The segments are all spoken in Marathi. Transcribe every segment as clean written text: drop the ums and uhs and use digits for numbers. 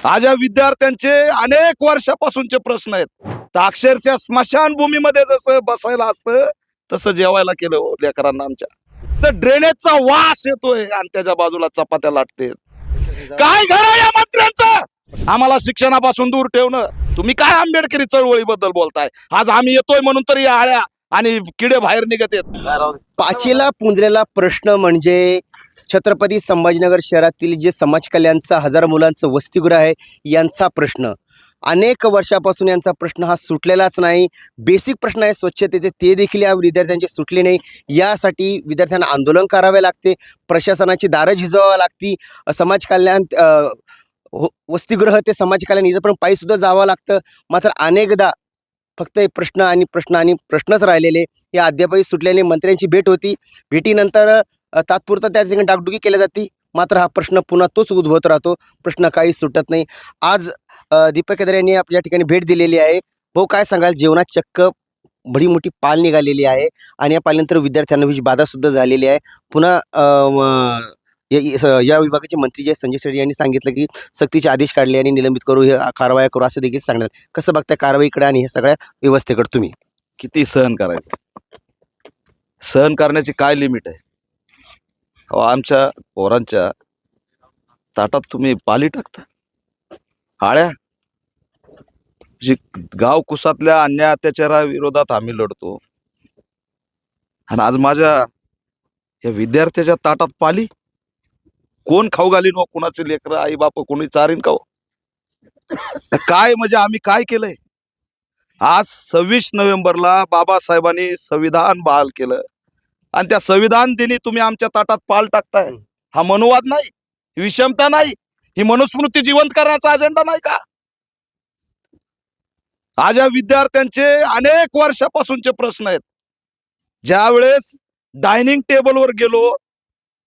आज या विद्यार्थ्यांचे अनेक वर्षापासूनचे प्रश्न आहेत. तर अक्षरशः स्मशानभूमीमध्ये जसं बसायला असतं तसं जेवायला केलं हो लेकरांना आमच्या. तर ड्रेनेजचा वास येतोय आणि त्याच्या बाजूला चपात्या लाटते. काय घर आहे या मंत्र्यांचं? आम्हाला शिक्षणापासून दूर ठेवणं. तुम्ही काय आंबेडकरी चळवळीबद्दल बोलताय? आज आम्ही येतोय म्हणून तरी या आळ्या आणि किडे बाहेर निघत आहेत. पाचीला पुंजलेला प्रश्न म्हणजे छत्रपती संभाजीनगर शहरातील जे समाज कल्याणचा हजारो मुलांचं वसतिगृह आहे यांचा प्रश्न. अनेक वर्षापासून यांचा प्रश्न हा सुटलेलाच नाही. बेसिक प्रश्न आहे स्वच्छतेचे, ते देखील या विद्यार्थ्यांचे सुटले नाही. यासाठी विद्यार्थ्यांना आंदोलन करावे लागते, प्रशासनाची दारं झिजवावी लागती. समाज कल्याण वसतिगृह ते समाज कल्याण इथं पण पायीसुद्धा जावं लागतं. मात्र अनेकदा फक्त एक प्रश्न आणि प्रश्न आणि प्रश्नच राहिलेले. या अद्यापही सुटलेली मंत्र्यांची भेट होती. भेटीनंतर तात्पुरता त्या ठिकाणी डागडुगी केली जाते. मात्र हा प्रश्न पुन्हा तोच उद्भवत राहतो. प्रश्न काही सुटत नाही. आज दीपक केदार यांनी आपल्या ठिकाणी भेट दिलेली आहे. भाऊ, काय सांगाल? जेवणात चक्क बडी मोठी पाल निघालेली आहे आणि या पाल्यानंतर विद्यार्थ्यांना वीज बाधा सुद्धा झालेली आहे. पुन्हा या विभागाचे मंत्री जे संजय सेठ यांनी सांगितलं की सक्तीचे आदेश काढले आणि निलंबित करू, हे कारवाया करू असं देखील सांगणार. कसं बघताय कारवाईकडे आणि हे सगळ्या व्यवस्थेकडे तुम्ही? किती सहन करायचं? सहन करण्याची काय लिमिट आहे? आमच्या पोरांच्या ताटात तुम्ही पाली टाकता. आळ्या जी गाव कुसातल्या अन्याय अत्याचाराविरोधात आम्ही लढतो आणि आज माझ्या या विद्यार्थ्याच्या ताटात पाली कोण खाऊ घालीन हो? कुणाचे लेकर आई बाप कोणी चारीन का हो? काय म्हणजे आम्ही काय केलंय? आज 26 नोव्हेंबरला बाबासाहेबांनी संविधान बहाल केलं आणि त्या संविधान दिनी तुम्ही आमच्या ताटात पाल टाकताय. हा मनुवाद नाही, ही विषमता नाही, ही मनुस्मृती जिवंत करण्याचा अजेंडा नाही का? आज या विद्यार्थ्यांचे अनेक वर्षापासूनचे प्रश्न आहेत. ज्या वेळेस डायनिंग टेबलवर गेलो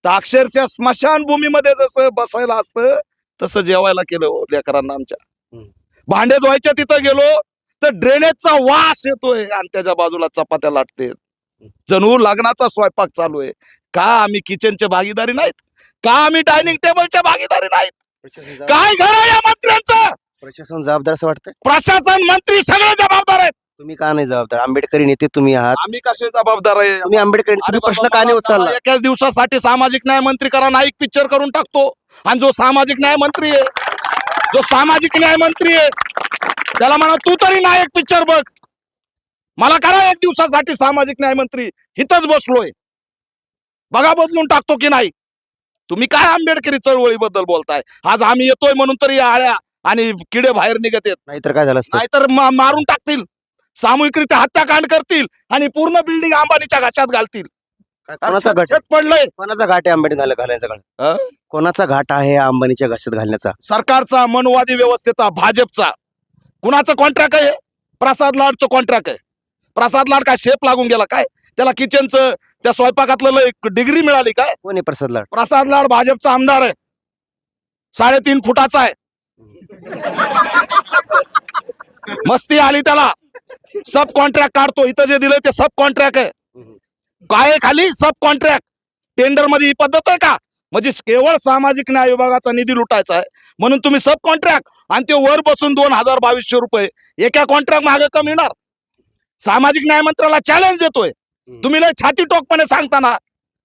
तर अक्षरशः स्मशानभूमीमध्ये जसं बसायला असतं तसं जेवायला केलं हो लेकरांना आमच्या. भांडे धुवायच्या तिथं गेलो तर ड्रेनेजचा वास येतोय आणि त्याच्या बाजूला चपात्या लाटते. जणू लग्नाचा स्वयंपाक चालू आहे. का आम्ही किचनच्या भागीदारी नाहीत? का आम्ही डायनिंग टेबलच्या भागीदारी नाहीत? काय घर आहे या मंत्र्यांचं? प्रशासन जबाबदार असं वाटतं? प्रशासन मंत्री सगळे जबाबदार आहेत. तुम्ही का नाही जबाबदार? आंबेडकरी नेते तुम्ही आहात. आम्ही कसे जबाबदार आहे? तुम्ही आंबेडकरी, तुम्ही प्रश्न का नाही उचलला? एकाच दिवसासाठी सामाजिक न्याय मंत्री करा, नाईक पिक्चर करून टाकतो. आणि जो सामाजिक न्याय मंत्री आहे त्याला म्हणा तू तरी नायक पिक्चर बघ. मला करा एक दिवसासाठी सामाजिक न्याय मंत्री. हिथंच बसलोय, बघा बदलून टाकतो की नाही. तुम्ही काय आंबेडकरी चळवळीबद्दल बोलताय? आज आम्ही येतोय म्हणून तरी या आळ्या आणि किडे बाहेर निघत आहेत. नाहीतर काय झालं असतं? नाहीतर मारून टाकतील, सामूहिकरित्या हत्याकांड करतील आणि पूर्ण बिल्डिंग अंबानीच्या घाच्यात घालतील. कोणाचा घाट छत पडलंय. कोणाचा घाट आहे आंबेडकर घालायचा घाट? कोणाचा घाट आहे अंबानीच्या घाशात घालण्याचा? सरकारचा, मनवादी व्यवस्थेचा, भाजपचा. कुणाचं कॉन्ट्रॅक्ट आहे? प्रसाद लाडचं कॉन्ट्रॅक्ट आहे. प्रसाद लाड काय शेप लागून गेला काय? त्याला किचनचं त्या स्वयंपाकातलं एक डिग्री मिळाली काय? कोण आहे प्रसाद लाड? प्रसाद लाड भाजपचा आमदार आहे. 3.5 फुटाचा आहे. मस्ती आली त्याला. सब कॉन्ट्रॅक्ट काढतो. इथं जे दिलंय ते सब कॉन्ट्रॅक्ट आहे. काय आहे खाली? सब कॉन्ट्रॅक्ट. टेंडर मध्ये ही पद्धत आहे का? म्हणजे केवळ सामाजिक न्याय विभागाचा निधी लुटायचा आहे म्हणून तुम्ही सब कॉन्ट्रॅक्ट आणि ते वर बसून 2000-2200 रुपये एका कॉन्ट्रॅक्ट मागे का मिळणार? सामाजिक न्याय मंत्र्याला चॅलेंज देतोय. तुम्ही लय छाती टोकपणे सांगताना.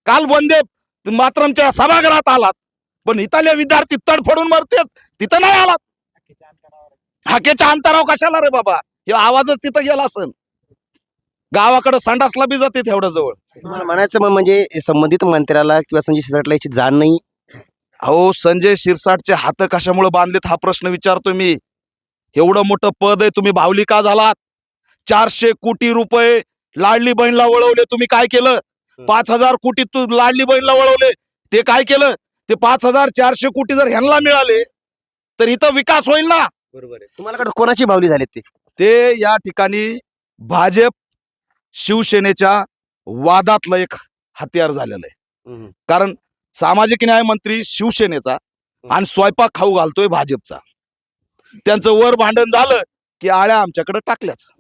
काल वंदे मातरमच्या सभागृहात आलात पण इथले विद्यार्थी तडफडून मरतात, तिथं नाही आलात. हाकेच्या अंतरावर कशाला रे बाबा? हे आवाजच तिथं गेला असेल. गावाकडे संडासला बी जाते तेवढ्या जवळ. तुम्हाला म्हणायचं म्हणजे संबंधित मंत्र्याला किंवा संजय शिरसाटला याची जाण नाही? अहो, संजय शिरसाटचे हात कशामुळे बांधलेत हा प्रश्न विचारतोय मी. एवढं मोठं पद आहे, तुम्ही भावली का झालात? 400 कोटी रुपये लाडली बहीणला वळवले, तुम्ही काय केलं? 5000 कोटी तू लाडली बहीणला वळवले, ते काय केलं? ते 5400 कोटी जर ह्यांना मिळाले तर इथं विकास होईल ना. बरोबर आहे. तुम्हाला कोणाची भावली झाली ते या ठिकाणी भाजप शिवसेनेच्या वादातलं एक हत्यार झालेलं आहे. कारण सामाजिक न्याय मंत्री शिवसेनेचा आणि स्वयंपाक खाऊ घालतोय भाजपचा. त्यांचं वर भांडण झालं की आळ्या आमच्याकडे टाकल्याच.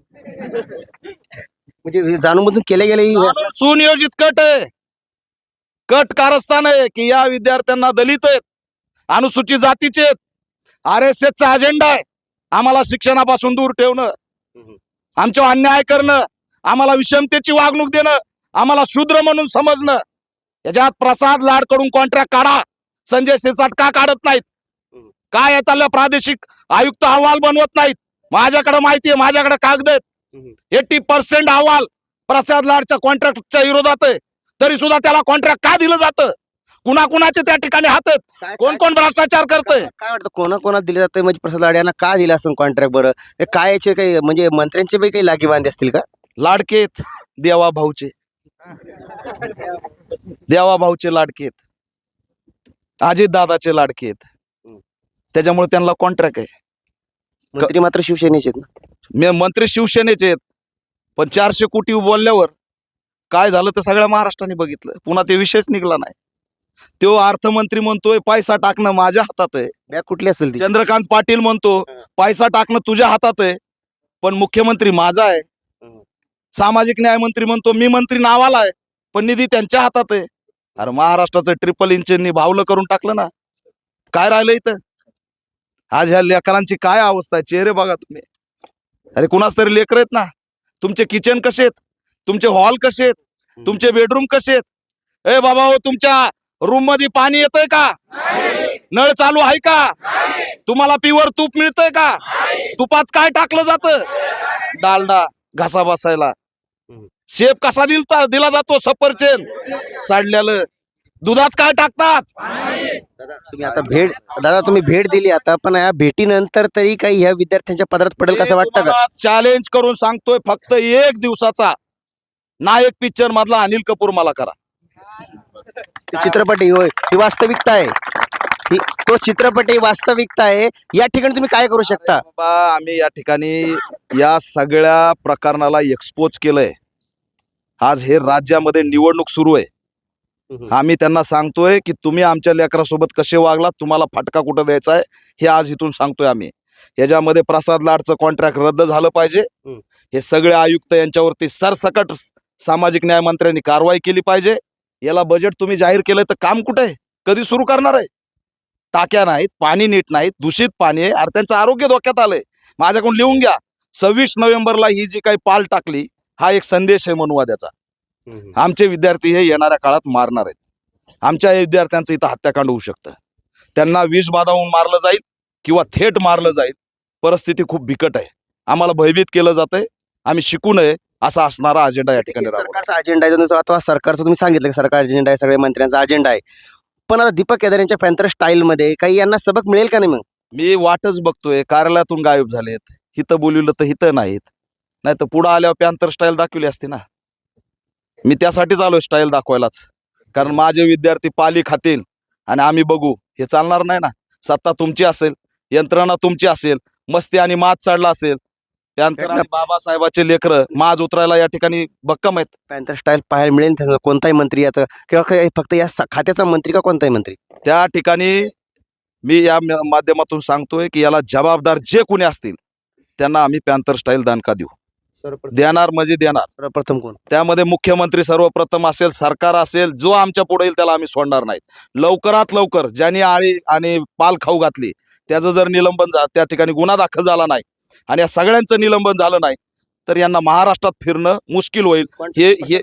म्हणजे जाणून बुजून केले गेले. सुनियोजित कट आहे, कट कारस्थान आहे की या विद्यार्थ्यांना दलित आहेत, अनुसूचित जातीचे आहेत RSS चा अजेंडा आहे आम्हाला शिक्षणापासून दूर ठेवणं, आमच्यावर अन्याय करणं, आम्हाला विषमतेची वागणूक देणं, आम्हाला शूद्र म्हणून समजणं. याच्यात प्रसाद लाडकडून कॉन्ट्रॅक्ट काढा, संजय शिरसाट का काढत नाहीत? काय येताल्या प्रादेशिक आयुक्त अहवाल बनवत नाहीत? माझ्याकडे माहिती आहे, माझ्याकडे कागद आहेत. 80% अहवाल प्रसाद लाडच्या कॉन्ट्रॅक्टच्या विरोधात आहे, तरी सुद्धा त्याला कॉन्ट्रॅक्ट का दिलं जातं? कुणाकुणाचे त्या ठिकाणी हात आहेत? कोण कोण भ्रष्टाचार करतंय? काय वाटतं कोणा दिले जाते म्हणजे प्रसाद लाड यांना का दिलं असं कॉन्ट्रॅक्ट? बरं हे काय याचे काही म्हणजे मंत्र्यांचे बी काही लागीबांधे असतील का? लाडकेत देवा भाऊचे, देवा भाऊचे लाडकेत, अजित दादाचे लाडकेत, त्याच्यामुळे त्यांना कॉन्ट्रॅक्ट आहे. मंत्री मात्र शिवसेनेचे आहेत ना. मंत्री शिवसेनेचे आहेत, पण 400 कोटी बोलल्यावर काय झालं ते सगळ्या महाराष्ट्राने बघितलं. पुन्हा ते विषयच निघला नाही. तो अर्थमंत्री म्हणतोय पैसा टाकणं माझ्या हातात आहे. बॅग कुठली असेल ती? चंद्रकांत पाटील म्हणतो पैसा टाकणं तुझ्या हातात आहे, पण मुख्यमंत्री माझा आहे. सामाजिक न्याय मंत्री म्हणतो मी मंत्री नावाला आहे, पण निधी त्यांच्या हातात आहे. अरे महाराष्ट्राचं ट्रिपल इंजिननी भावलं करून टाकलं ना. काय राहिलं इथं? आज ह्या लेकरांची काय अवस्था आहे, चेहरे बघा तुम्ही. अरे कुणाच तरी लेकर आहेत ना. तुमचे किचन कसे आहेत, तुमचे हॉल कसे आहेत, तुमचे बेडरूम कसे आहेत? ए बाबा हो, तुमच्या रूम मध्ये पाणी येतंय का? नळ चालू आहे का? तुम्हाला प्युअर तूप मिळतंय का? तुपात काय टाकलं जातं? डालडा घासा बसायला. शेप कसा दिला जातो? सफरचंद साडल्यालं. दुधात काय टाकतात? तुम्ही भेट दिली आता, पण या भेटीनंतर तरी काही ह्या विद्यार्थ्यांच्या पदरात पडेल कसं वाटतं का? चॅलेंज करून सांगतोय, फक्त 1 दिवसाचा नायक पिक्चर मधला अनिल कपूर मला करा. चित्रपट होय, ही वास्तविकता आहे. तो चित्रपट ही वास्तविकता आहे. या ठिकाणी तुम्ही काय करू शकता? बाबा आम्ही या ठिकाणी या सगळ्या प्रकरणाला एक्सपोज केलंय. आज हे राज्यामध्ये निवडणूक सुरू आहे. आम्ही त्यांना सांगतोय की तुम्ही आमच्या लेकरासोबत कसे वागलात, तुम्हाला फटका कुठं द्यायचा आहे हे आज इथून सांगतोय आम्ही. याच्यामध्ये प्रसाद लाडचं कॉन्ट्रॅक्ट रद्द झालं पाहिजे. हे सगळे आयुक्त यांच्यावरती सरसकट सामाजिक न्याय मंत्र्यांनी कारवाई केली पाहिजे. याला बजेट तुम्ही जाहीर केलंय तर काम कुठे आहे? कधी सुरू करणार आहे? टाक्या नाहीत, पाणी नीट नाहीत, दूषित पाणी आहे. अरे त्यांचं आरोग्य धोक्यात आलंय. माझ्याकडून लिहून घ्या. 26 नोव्हेंबरला ही जी काही पाल टाकली, हा एक संदेश आहे मनुवाद्याचा. आमचे विद्यार्थी हे येणाऱ्या काळात मारणार आहेत. आमच्या विद्यार्थ्यांचं इथं हत्याकांड होऊ शकतं. त्यांना विष बाधा होऊन मारलं जाईल किंवा थेट मारलं जाईल. परिस्थिती खूप बिकट आहे. आम्हाला भयभीत केलं जातंय. आम्ही शिकू नये असा असणारा अजेंडा या ठिकाणी राबवला. सरकारचा अजेंडा आहे, अथवा सरकारचं तुम्ही सांगितलं की सरकार अजेंडा आहे, सगळ्या मंत्र्यांचा अजेंडा आहे. पण आता दीपक केदार यांच्या पॅन्थर स्टाईलमध्ये काही यांना सबक मिळेल का नाही? मग मी वाटच बघतोय. कार्यालयातून गायब झालेत. हिथं बोलवलं तर हिथं नाहीत. नाही तर पुढं आल्यावर पॅन्थर स्टाईल दाखवली असती ना. मी त्यासाठीच आलोय स्टाईल दाखवायलाच. कारण माझे विद्यार्थी पाली खातील आणि आम्ही बघू. हे चालणार नाही ना. सत्ता तुमची असेल, यंत्रणा तुमची असेल, मस्ती आणि माज चढला असेल. त्यानंतर आणि बाबासाहेबाचे लेकरं माज उतरायला या ठिकाणी भक्कम आहेत. पॅन्थर स्टाईल पाहायला मिळेल त्यांना कोणताही मंत्री आता, किंवा फक्त या खात्याचा मंत्री का कोणताही मंत्री? त्या ठिकाणी मी या माध्यमातून सांगतोय की याला जबाबदार जे कोणी असतील त्यांना आम्ही पॅन्थर स्टाईल दानका देऊ. देणार म्हणजे देणार. सर्वप्रथम कोण? त्यामध्ये मुख्यमंत्री सर्वप्रथम असेल, सरकार असेल, जो आमच्या पुढे येईल त्याला आम्ही सोडणार नाहीत. लवकरात लवकर ज्यांनी आळी आणि पाल खाऊ घातली त्याचं जर निलंबन त्या ठिकाणी गुन्हा दाखल झाला नाही आणि या सगळ्यांचं निलंबन झालं नाही तर यांना महाराष्ट्रात फिरणं मुश्किल होईल. हे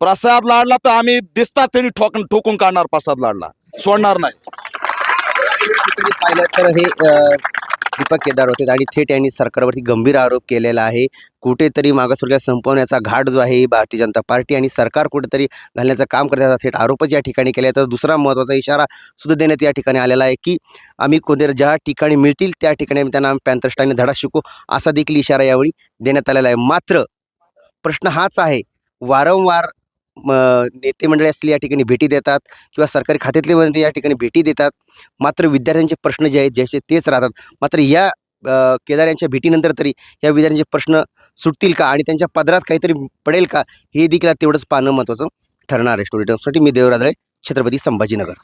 प्रसाद लाडला तर आम्ही दिसतात त्यांनी ठोकून काढणार. प्रसाद लाडला सोडणार नाही. पाहिलं तर हे दीपक केदार होते आणि थेट यांनी सरकारवरती गंभीर आरोप केलेला आहे. कुठेतरी मागासवर्गीय संपवण्याचा घाट जो आहे भारतीय जनता पार्टी आणि सरकार कुठेतरी घालण्याचं काम करण्याचा थेट आरोपच या ठिकाणी केले. तर दुसरा महत्त्वाचा इशारा सुद्धा देण्यात या ठिकाणी आलेला आहे की आम्ही कोणत्या ज्या ठिकाणी मिळतील त्या ठिकाणी आम्ही त्यांना पॅन्थर स्टाईलने धडा शिकू, असा देखील इशारा यावेळी देण्यात आलेला आहे. मात्र प्रश्न हाच आहे, वारंवार नेते मंडळी असले या ठिकाणी भेटी देतात किंवा सरकारी खात्यातले मंत्री या ठिकाणी भेटी देतात, मात्र विद्यार्थ्यांचे प्रश्न जे आहेत जसे तेच राहतात. मात्र या केदार यांच्या भेटीनंतर तरी या विद्यार्थ्यांचे प्रश्न सुटतील का आणि त्यांच्या पदरात काहीतरी पडेल का, हे देखील तेवढंच पाहणं महत्त्वाचं ठरणार आहे. स्टोरी टाइम्ससाठी मी देवराज राय, छत्रपती संभाजीनगर.